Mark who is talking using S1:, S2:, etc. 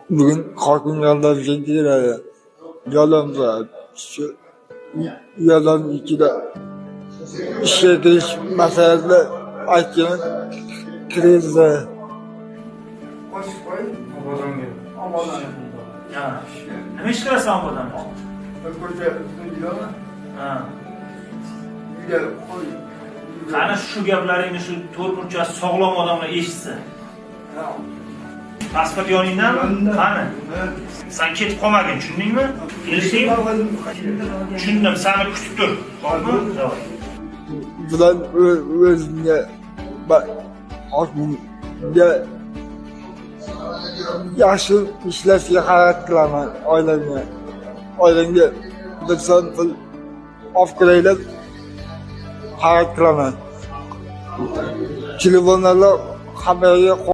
S1: Bugün hokimlarga keladi. Yolg'onza shu yalan ichida ishga kirish masalasida aytgan krizda.
S2: Nima ish qilasan obodan? Qani shu gaplaringni shu to'rtburchasi sog'lom odamlar eshitsa. Pasport yoningdanmi? Qani? Sen ketib qolmagin, tushundingmi? Kelishdingmi? Tushundim, seni kutib tur. Xo'pmi?
S1: Bular o'zimga hokimga yaxshi ishlashga harakat qilaman. Oilamga bir son pul olib kelaylab harakat qilaman. Telefonlarga xabarga